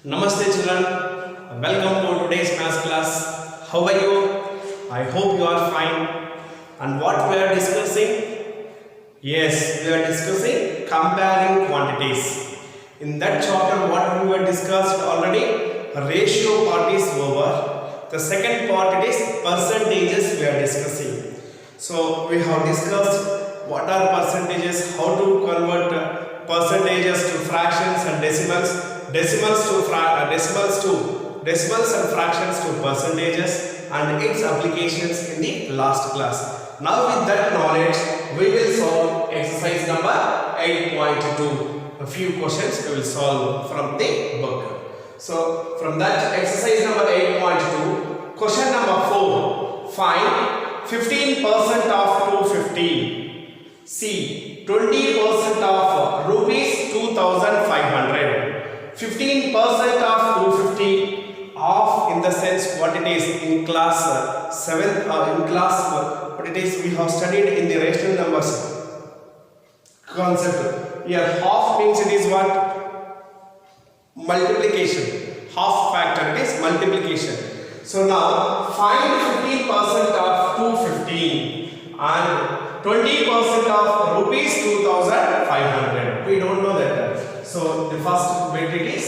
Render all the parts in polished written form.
Namaste children, welcome to today's maths class. How are you? I hope you are fine. And what we are discussing? Yes, we are discussing comparing quantities. In that chapter what we were discussed already, ratio part is over. The second part is percentages we are discussing. So we have discussed what are percentages, how to convert percentages to fractions and decimals. Decimals and fractions to percentages and its applications in the last class. Now with that knowledge, we will solve exercise number 8.2. A few questions we will solve from the book. So from that exercise number 8.2, question number 4. Find 15% of 250. C. 20% of rupees 2500. 15% of 250 of in the sense what it is in class 7 in class what it is we have studied in the rational numbers concept. Here half means it is what? Multiplication. Half factor it is multiplication. So now find 15% of 250 and 20% of rupees 2500. We don't know that. So the first bit it is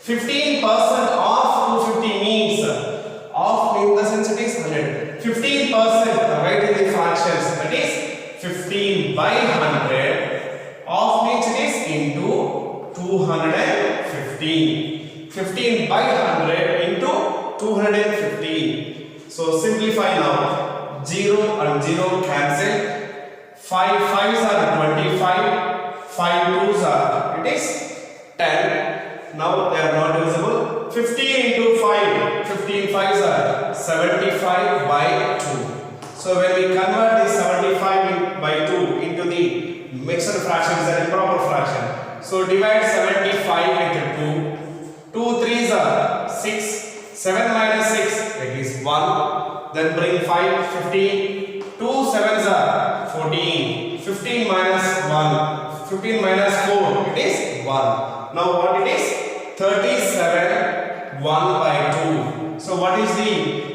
15% of 250 means of in the sense it is 100. 15% right in the fractions, that is 15 by 100 of means it is into 215. 15 by 100 into 215. So simplify now. 0 and 0 cancel. 5 5s are 25. 5 2s are, it is 10. Now they are not divisible. 15 into 5, 15 5s are 75 by 2. So when we convert this 75 by 2 into the mixed fraction, is an improper fraction. So divide 75 with 2. 2 3s are 6. 7 minus 6, it is 1. Then bring 5, 15. 2 7s are 14. 15 minus 1. 15 minus 4, it is 1. Now what it is? 37, 1 by 2. So what is the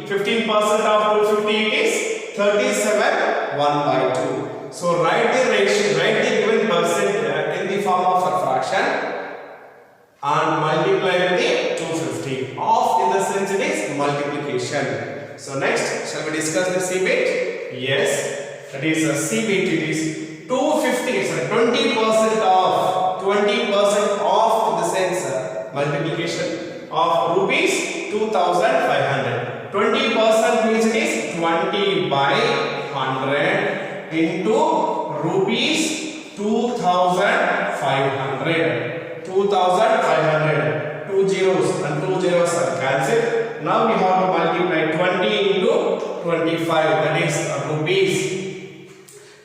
15% of 250? It is 37, 1 by 2. So write the ratio, write the given percent in the form of a fraction and multiply with the 250. Of in the sense it is multiplication. So next, shall we discuss the C bit? Yes, that is a C bit. It is 250, so 20% of in the sense multiplication of rupees 2500. 20% means it is 20 by 100 into rupees 2500. 2500. 2 zeros and 2 zeros are cancelled. Now we have to multiply 20 into 25, that is rupees.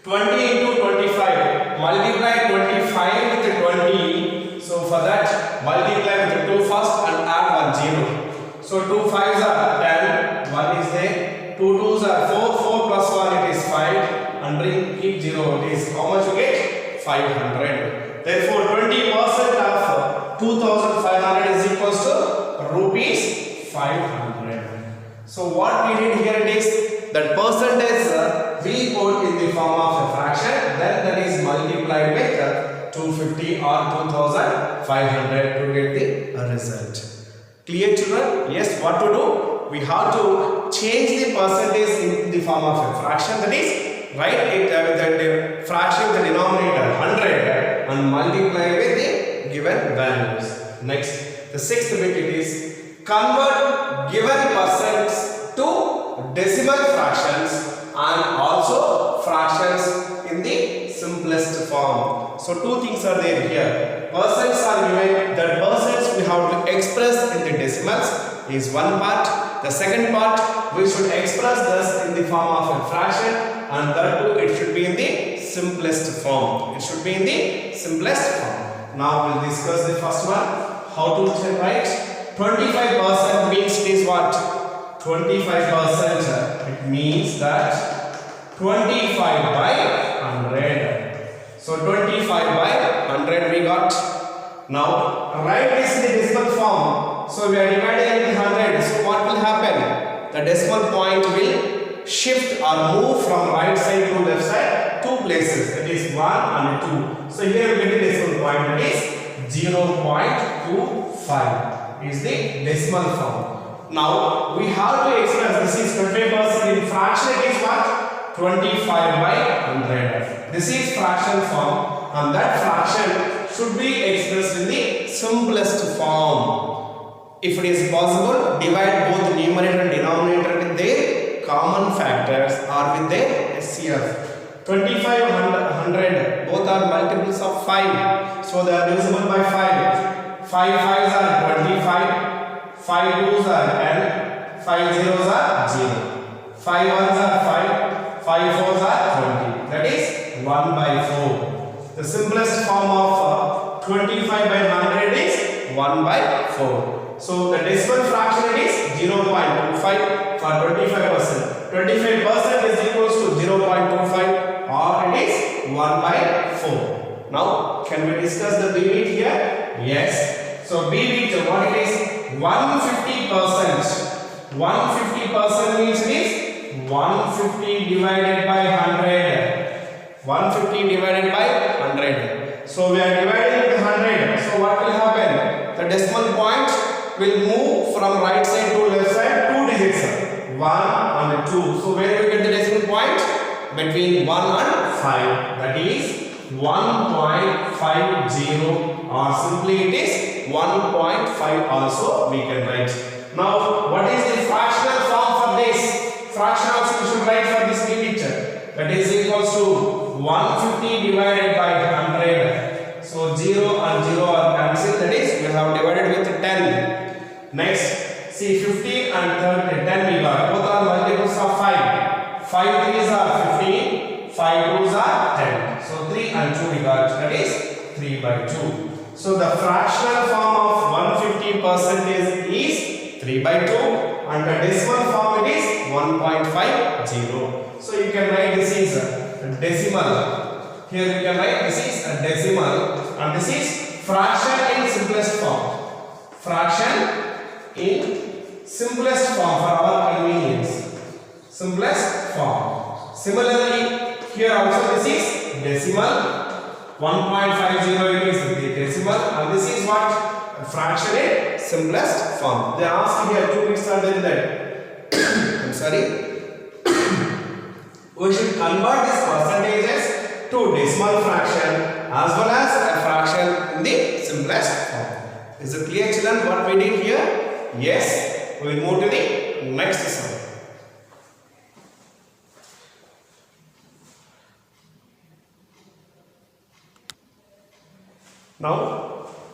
20 into 25, multiply 25 with 20. So for that, multiply with 2 first and add 1 0. So 2 5s are 10, 1 is there. 2 2s are 4, 4 plus 1 it is 5, and bring keep 0. It is how much you get? 500. Therefore 20% of 2500 is equals to rupees 500. So what we did here it is that percentage we put in the form of a fraction, then that is multiplied with 250 or 2500 to get the result. Clear children? Yes, what to do? We have to change the percentage in the form of a fraction, that is write it the fraction, the denominator 100 and multiply with the given values. Next, the sixth bit it is convert given percents to decimal fractions and also fractions in the simplest form. So two things are there here. Percents are given. That percents we have to express in the decimals is one part. The second part we should express this in the form of a fraction, and that too it should be in the simplest form. It should be in the simplest form. Now we'll discuss the first one. How to write? 25% means it is what? 25%, it means that 25 by 100. So 25 by 100 we got Now write this in the decimal form. So we are dividing into 100. So what will happen? The decimal point will shift or move from right side to left side 2 places. That is 1 and 2. So here we get the decimal point, that is 0.25 is the decimal form. Now we have to express this is 25% in fraction. It is what? 25 by 100. This is fraction form, and that fraction should be expressed in the simplest form. If it is possible, divide both numerator and denominator with their common factors or with their SCF. 25 100 both are multiples of 5, so they are divisible by 5. 5 5s are 25, 5 2s are 10, 5 zeros are 0, 5 1s are 5, 5 4s are 20. That is 1 by 4. The simplest form of 25 by 100 is 1 by 4. So the decimal fraction is 0.25 for 25%. 25% is equals to 0.25 or it is 1 by 4. Now can we discuss the B bit here? Yes. So B bit, what it is? 150%. 150% means it is 150 divided by 100. 150 divided by 100. So we are dividing with 100. So what will happen? The decimal point will move from right side to left side 2 digits. 1 and 2. So where we get the decimal point? Between 1 and 5. That is 1.50, or simply it is 1.5 also we can write. Now what is the fractional form for this? Fraction also we should write for this picture. That is equals to 150 divided by 100. So 0 and 0 are cancelled. That is we have divided with 10. Next, see 50 and 10 we got. Both are multiples of 5. 5 3s are 15. 5 2s are 10. So 3 and 2 we got. That is 3 by 2. So the fractional form of 150% is 3 by 2. And the decimal form it is 1.50. So you can write this is a decimal. Here you can write this is a decimal, and this is fraction in simplest form. Fraction in simplest form for our convenience. Simplest form. Similarly, here also this is decimal. 1.50 is the decimal, and this is what? A fraction in simplest form. They ask here 2 bits are there in that. I'm sorry. We should convert these percentages to decimal fraction as well as a fraction in the simplest form. Is it clear, children, what we did here? Yes. We will move to the next sum. Now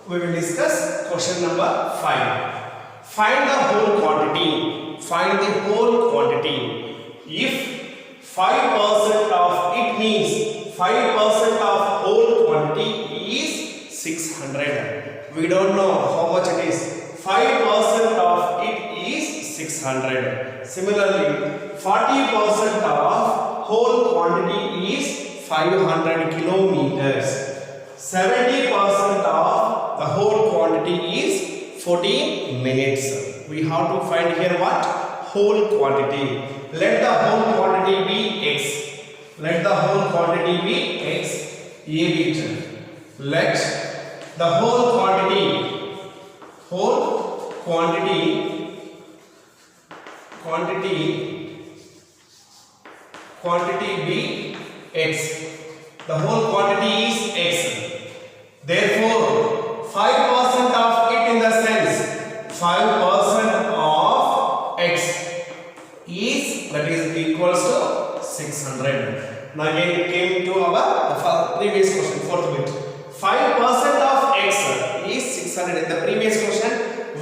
we will discuss question number 5. Find the whole quantity. Find the whole quantity. If 5% of it means 5% of whole quantity is 600. We don't know how much it is. 5% of it is 600. Similarly, 40% of whole quantity is 500 kilometers. 70% of the whole quantity is 40 minutes. We have to find here what? Whole quantity. Let the whole quantity be x. Let the whole quantity be x. A bit. Let the whole quantity be x. The whole quantity is x. Therefore, 5% of it in the sense 5% of x is, that is equals to 600. Now again it came to our previous question, fourth bit. 5% of x is 600. In the previous question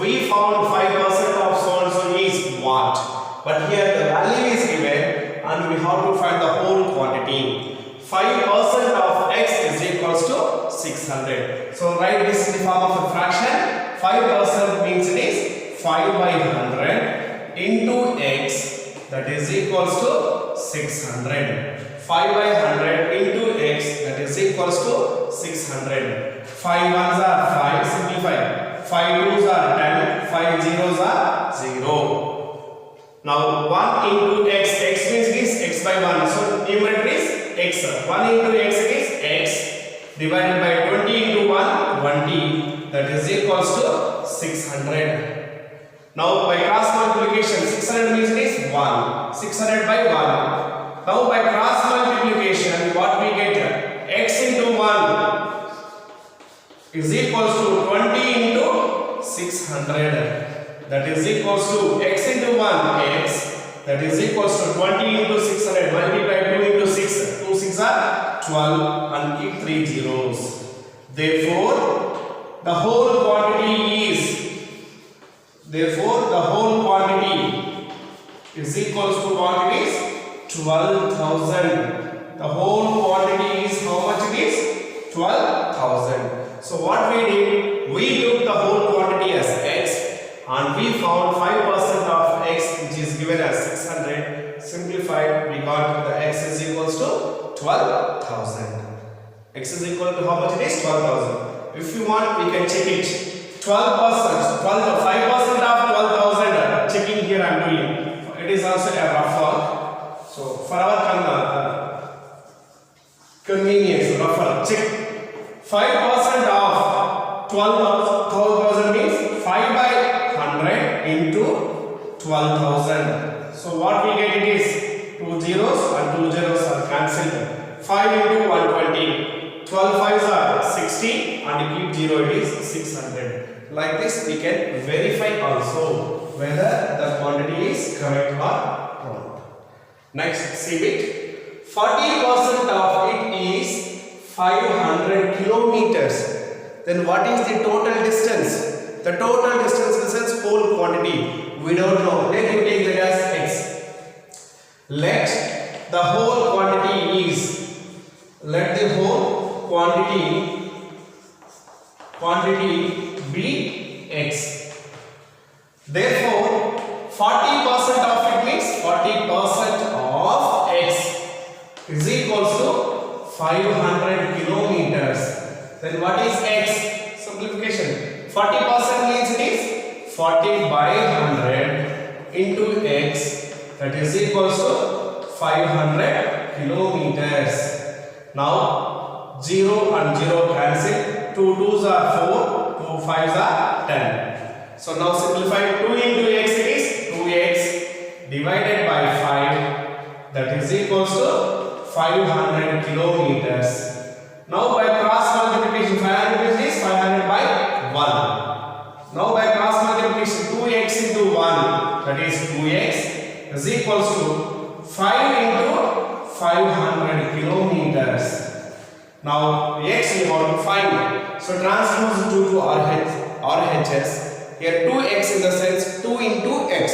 we found 5% of so and so is what, but here the value is given and we have to find the whole quantity. 5% of x is equals to 600. So write this in the form of a fraction. 5% means it is 5 by 100 into x, that is equals to 600. 5 by 100 into x, that is equals to 600. 5 ones are 5, simplify. 5 twos are 10, 5 zeros are 0. Now 1 into x, x means is x by 1, so numerator is x. 1 into x is x, divided by 20 into 1, 20, that is equals to 600. Now by cross multiplication, 600 means it is 1, 600 by 1. Now by cross multiplication, what we get? X into 1 is equals to 20 into 600. That is equals to x into 1, x. That is equals to 20 into 600. Multiply 2 into 6. 2 6 are 12 and keep 3 zeros. Therefore, the whole quantity is equals to quantity is 12,000. The whole quantity is how much it is? 12,000. So what we did, we took the whole quantity as x and we found 5% of x, which is given as 600. Simplified, we got the x is equals to 12,000. X is equal to how much it is? 12,000. If you want, we can check it. 5% of 12,000. Checking here I am doing. It is also a rough work. So for our convenience, rougher check. 5% of 12,000 means 5 by 100 into 12,000. So what we get it is 2 zeros and 2 zeros are cancelled. 5 into 120. 12 fives are 60 and keep 0, it is 600. Like this we can verify also whether the quantity is correct or wrong. Next, see it. 40% of it is 500 kilometers. Then what is the total distance? The total distance is whole quantity. We don't know. Let you take that as x. Let the whole quantity is. Let the whole quantity be x. Therefore, 40% of it means 40% of x is equals to 500 kilometers. Then what is x? Simplification. 40% means it is 40 by 100 into x, that is equals to 500 kilometers. Now 0 and 0 cancel. 2 2s are 4, 2 5s are 10. So now simplify. 2 into x is 2x divided by 5, that is equals to 500 kilometers. Now by cross multiplication, 500 is 500 by 1. Now by cross multiplication, 2x into 1, that is 2x, is equals to 5 into 500 kilometers. Now x we want to find. So transpose 2 to RHS. Here 2x in the sense 2 into x.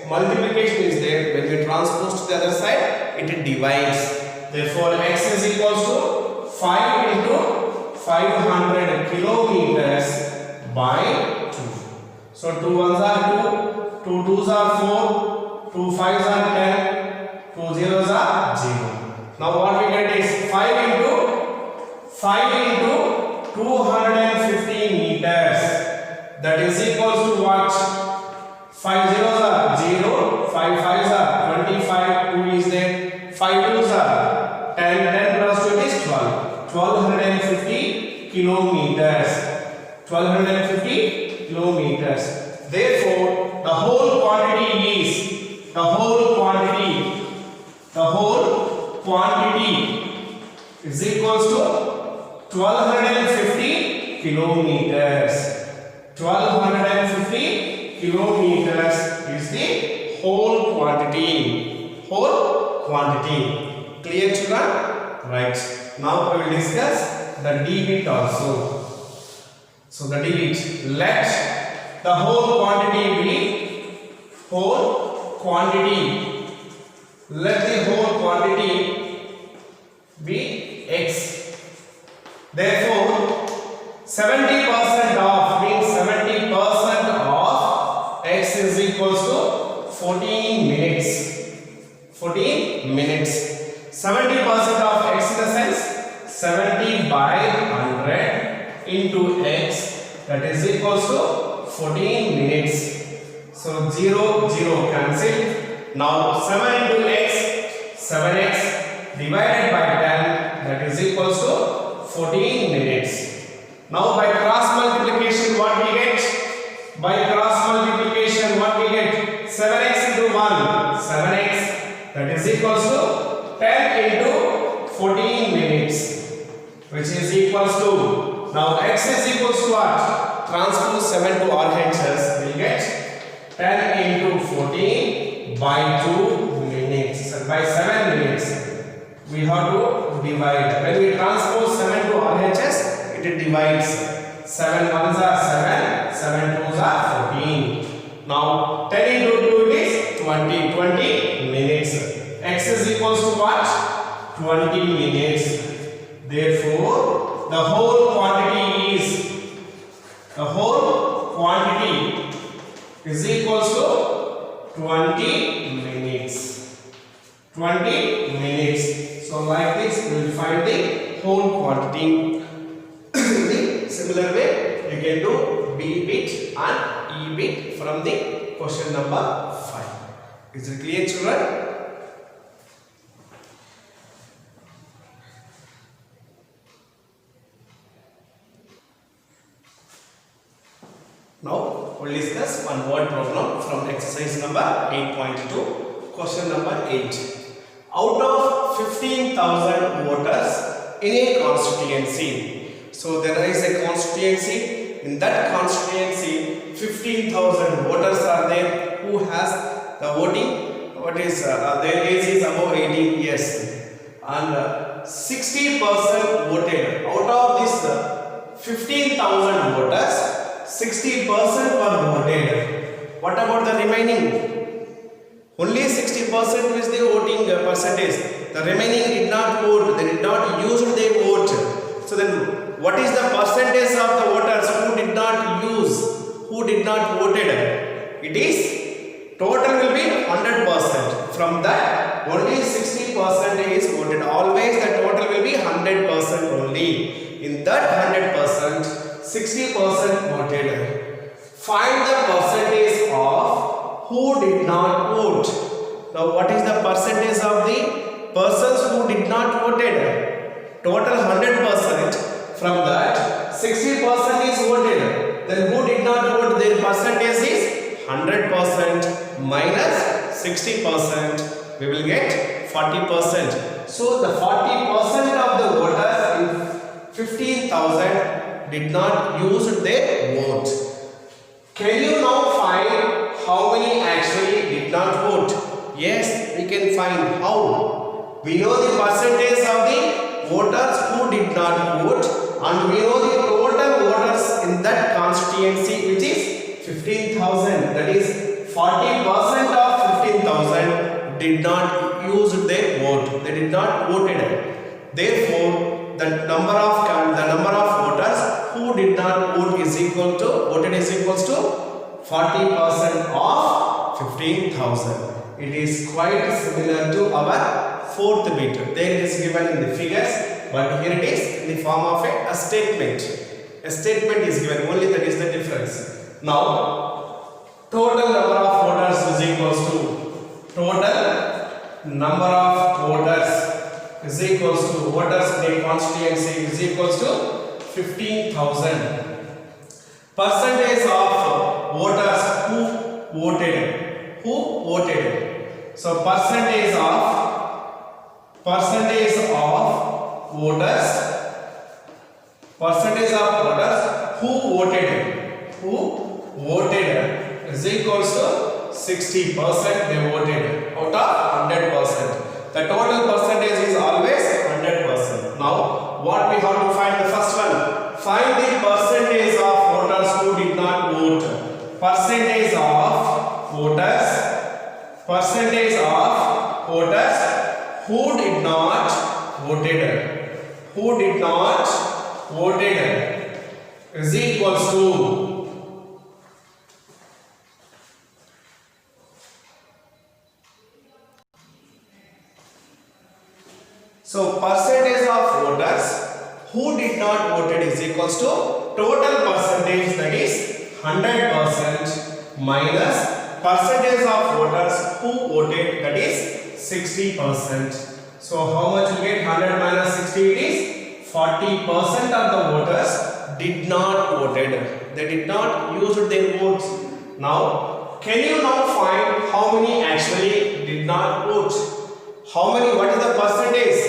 Multiplication is there. When we transpose to the other side, it divides. Therefore x is equals to 5 into 500 kilometers by 2. So 2 ones are 2, 2 twos are 4, 2 fives are 10, 2 zeros are 0. Now what we get is 5 into 250 meters. That is equals to what? 5 zeros are 0, 5 fives are 25, 2 is there, 5 twos are 10, 10 plus 2 is 12. 1250 kilometers. 1250 kilometers. Therefore, the whole quantity is equals to 1250 kilometers. 1250 kilometers is the whole quantity. Clear, children? Right. Now we will discuss the debit also. So the debit. Let the whole quantity be Let the whole quantity be x. Therefore, 70% of means 70% of x is equals to 14 minutes. 14 minutes. 70% into x, that is equals to 14 minutes. So 0, 0 cancel. Now 7 into x, 7x divided by 10, that is equals to 14 minutes. Now by cross multiplication what we get? By cross multiplication what we get? 7x into 1, 7x, that is equals to 10 into 14 minutes, which is equals to, now x is equals to what? Transpose 7 to RHS, we will get 10 into 14 by 2 minutes, and by 7 minutes we have to divide. When we transpose 7 to RHS, it divides. 7 ones are 7, 7 twos are 14. Now 10 into 2 is 20, 20 minutes. X is equals to what? 20 minutes. Therefore, the whole quantity is equals to 20 minutes. 20 minutes. So like this, we will find the whole quantity. The similar way, you can do B bit and E bit from the question number 5. Is it clear, children? Now, we'll discuss one word problem from exercise number 8.2, question number 8. Out of 15,000 voters in a constituency, so there is a constituency. In that constituency, 15,000 voters are there who has the voting. What is their age is above 18 years, and 60% voted. Out of this 15,000 voters, 60% were voted. What about the remaining? Only 60% is the voting percentage. The remaining did not vote. They did not use their vote. So then, what is the percentage of the voters who did not use, who did not voted? It is total will be 100%. From that, only 60% is voted. Always the total will be 100% only. In that 100%. 60% voted. Find the percentage of who did not vote. Now, what is the percentage of the persons who did not voted? Total 100%. From that, 60% is voted. Then who did not vote? Their percentage is 100% minus 60%. We will get 40%. So the 40% of the voters in 15,000 did not use their vote. Can you now find how many actually did not vote? Yes, we can find. How? We know the percentage of the voters who did not vote, and we know the total voters in that constituency, which is 15,000. That is 40% of 15,000 did not use their vote. They did not voted. Therefore, the number of voters who did not vote is equal to 40% of 15,000. It is quite similar to our fourth bit. There it is given in the figures, but here it is in the form of a statement. A statement is given, only that is the difference. Now, total number of voters is equals to total number of voters is equals to voters in a constituency is equals to 15,000. Percentage of voters who voted. So percentage of voters who voted is equals to 60%. They voted out of 100%. The total percentage is always 100%. Now, what we have to find? The first one, find the percentage of voters who did not vote. Percentage of voters who did not voted is equals to so percentage of voters who did not voted is equals to total percentage, that is 100%, minus percentage of voters who voted, that is 60%. So how much you get? 100 minus 60, it is 40% of the voters did not voted. They did not use their votes. Now can you now find how many actually did not vote? How many? What is the percentage?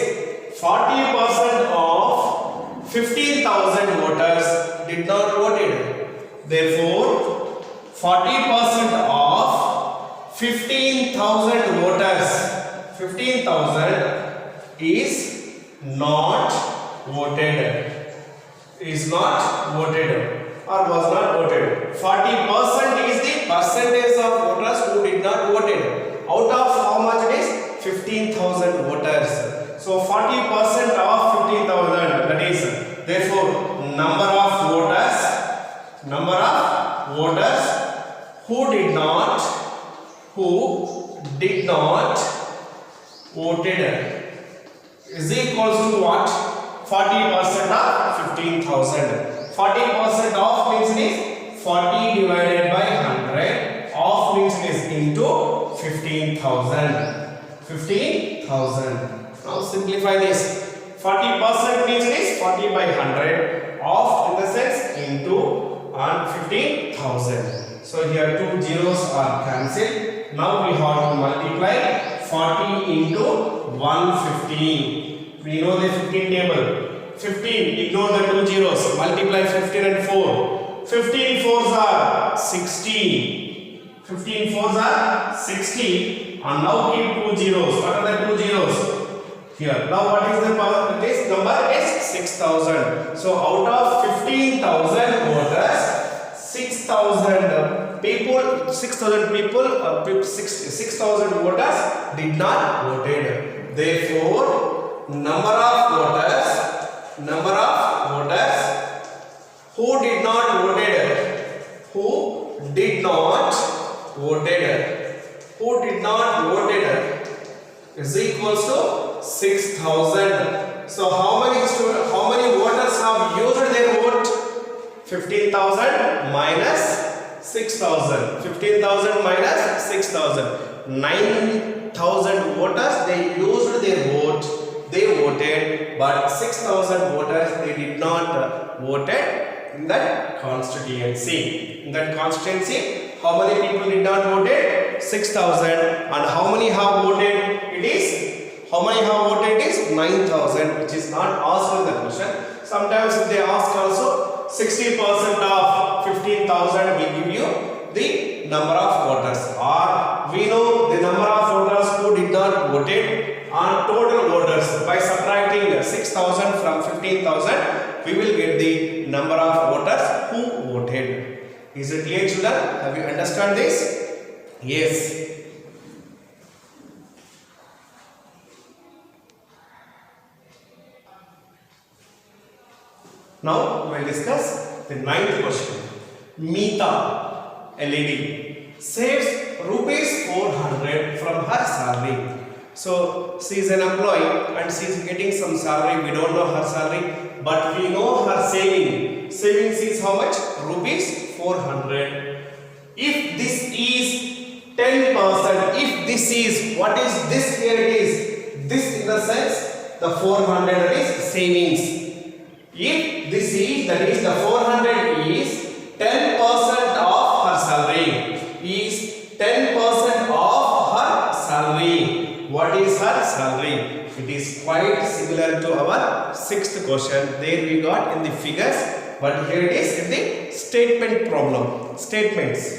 40% of 15,000 voters did not voted. Therefore 40% of 15,000 voters, 15,000 is not voted, is not voted or was not voted. 40% is the percentage of voters who did not voted. Out of how much it is? 15,000 voters. So 40% of 15,000, that is, therefore number of voters who did not voted is equals to what? 40% of 15,000. 40% of means it is 40 divided by 100. Of means it is into 15,000. 15,000. Now simplify this. 40% means it is 40 by 100. Of in the sense into and 15,000. So here two zeros are cancelled. Now we have to multiply 40 into 115. We know the 15 table. 15, ignore the two zeros. Multiply 15 and 4. 15 fours are 60. 15 fours are 60. And now keep two zeros. What are the two zeros? Here. Now what is the power? This number is 6,000. So out of 15,000 voters, 6,000 people, 6,000 voters did not voted. Therefore, number of voters who did not voted is equals to 6,000. So how many voters have used their vote? 15,000 minus 6,000. 15,000 minus 6,000. 9,000 voters they used their vote. They voted, but 6,000 voters they did not voted in that constituency. In that constituency, how many people did not voted? 6,000. And how many have voted? It is, how many have voted? It is 9,000, which is not asked in the question. Sometimes if they ask also, 60% of 15,000 will give you the number of voters, or we know the number of voters who did not voted on total voters. By subtracting 6,000 from 15,000, we will get the number of voters who voted. Is it clear, children? Have you understand this? Yes. Now we will discuss the ninth question. Meeta, a lady, saves rupees 400 from her salary. So she is an employee and she is getting some salary. We don't know her salary, but we know her saving. Savings is how much? Rupees 400. If this is 10%, if this is, what is this here? It is this in the sense the 400 is savings. If this is, that is the 400 is 10% of her salary. Is 10% of her salary. What is her salary? It is quite similar to our sixth question. There we got in the figures, but here it is in the statement problem. Statements.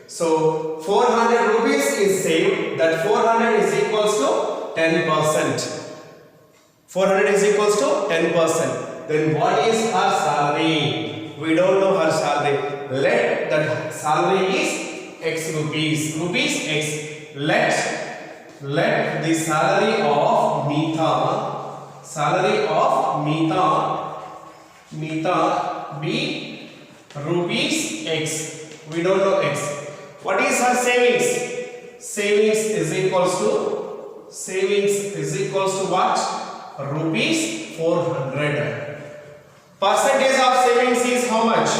So 400 rupees is saved. That 400 is equals to 10%. 400 is equals to 10%. Then what is her salary? We don't know her salary. Let that salary is X rupees. Rupees X. Let the salary of Meeta be rupees X. We don't know X. What is her savings? Savings is equals to what? Rupees 400. Percentage of savings is how much?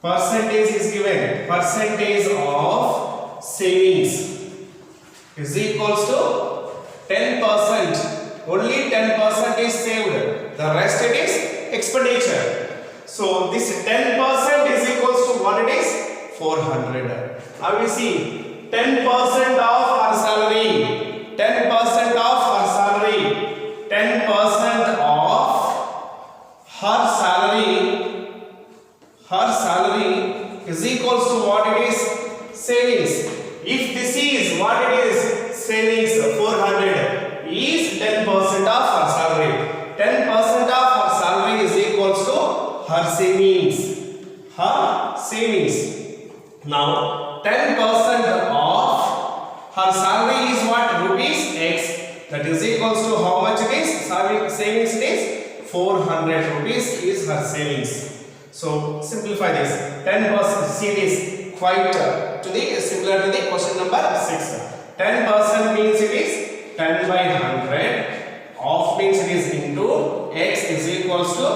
Percentage is given. Percentage of savings is equals to 10%. Only 10% is saved. The rest it is expenditure. So this 10% is equals to what it is? 400. Now we see 10% of our salary. 10% of our salary. 10% of her salary is equals to what it is? Savings. If this is what it is, savings 400 is 10% of her salary. 10% of her salary is equals to her savings. Her savings. Now 10% of her salary is what? Rupees X. That is equals to how much it is? Savings it is 400 rupees is her savings. So simplify this. 10%. See this quite to the similar to the question number 6. 10% means it is 10 by 100. Off means it is into X is equals to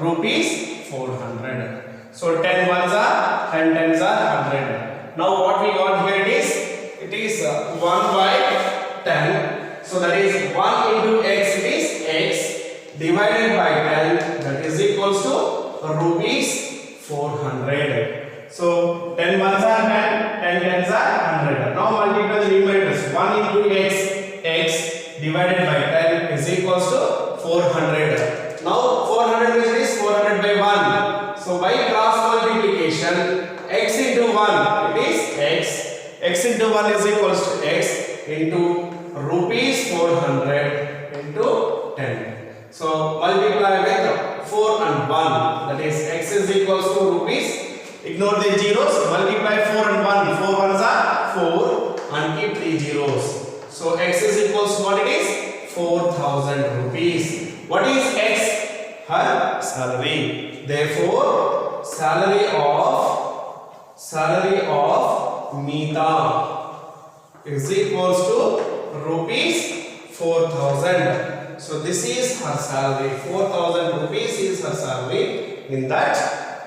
rupees 400. So 10 ones are 10 tens are 100. Now what we got here it is 1 by 10. So that is 1 into X, it is X divided by 10, that is equals to rupees 400. So 10 ones are 10, 10 tens are 100. Now multiply the numerators. 1 into X divided by 10 is equals to 400. Now 400 is 400 by 1. So by cross multiplication, X into 1 it is X into 1 is equals to X into rupees 400 into 10. So multiply with 4 and 1, that is X is equals to rupees. Ignore the zeros, multiply 4 and 1. 4 ones are 4 and keep 3 zeros. So X is equals to what it is? 4,000 rupees. What is X? Her salary. Therefore, salary of Meeta is equals to rupees 4,000. So this is her salary. 4,000 rupees is her salary. In that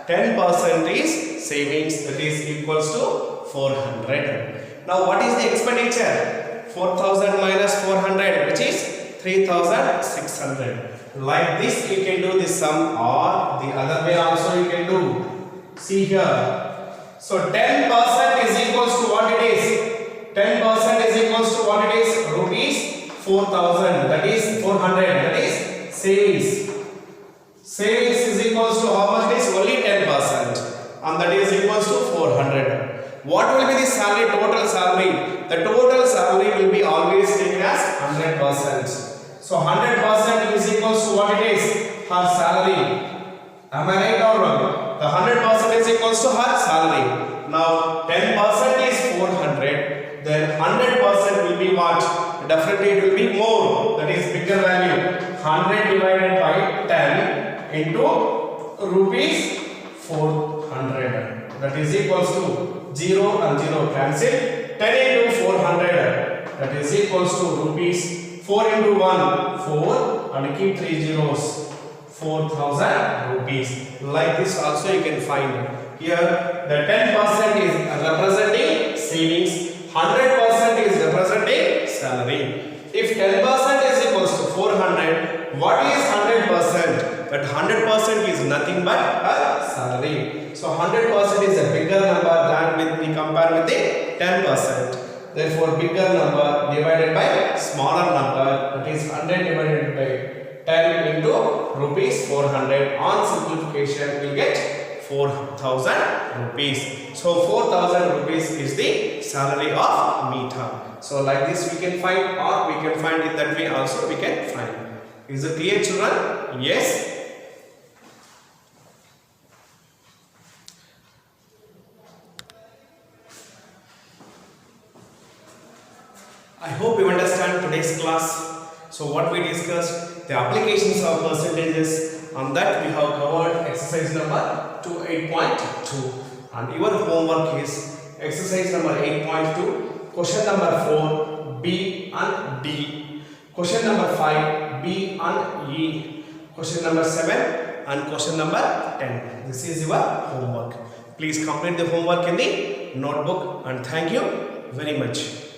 10% is savings, that is equals to 400. Now what is the expenditure? 4,000 minus 400, which is 3,600. Like this you can do this sum, or the other way also you can do. See here. So 10% is equals to what it is? 10% is equals to what it is? Rupees 4,000, that is 400, that is savings. Savings is equals to how much it is? Only 10%, and that is equals to 400. What will be the salary, total salary? The total salary will be always taken as 100%. So 100% is equals to what it is? Her salary. Am I right or wrong? The 100% is equals to her salary. Now 10% is 400. Then 100% will be what? Definitely it will be more. That is bigger value. 100 divided by 10 into rupees 400. That is equals to 0 and 0 cancel. 10 into 400. That is equals to rupees 4 into 1 4 and keep 3 zeros. 4,000 rupees. Like this also you can find. Here the 10% is representing savings, 100% is representing salary. If 10% is equals to 400, what is 100%? That 100% is nothing but a salary. So 100% is a bigger number than when we compare with the 10%. Therefore bigger number divided by smaller number, that is 100 divided by 10 into rupees 400. On simplification we get 4,000 rupees. So 4,000 rupees is the salary of Meeta. So like this we can find, or we can find it that way also we can find. Is it clear, children? Yes. I hope you understand today's class. So what we discussed, the applications of percentages, on that we have covered exercise number 8.2, and your homework is exercise number 8.2, question number 4, B and D, question number 5, B and E, question number 7, and question number 10. This is your homework. Please complete the homework in the notebook and thank you very much.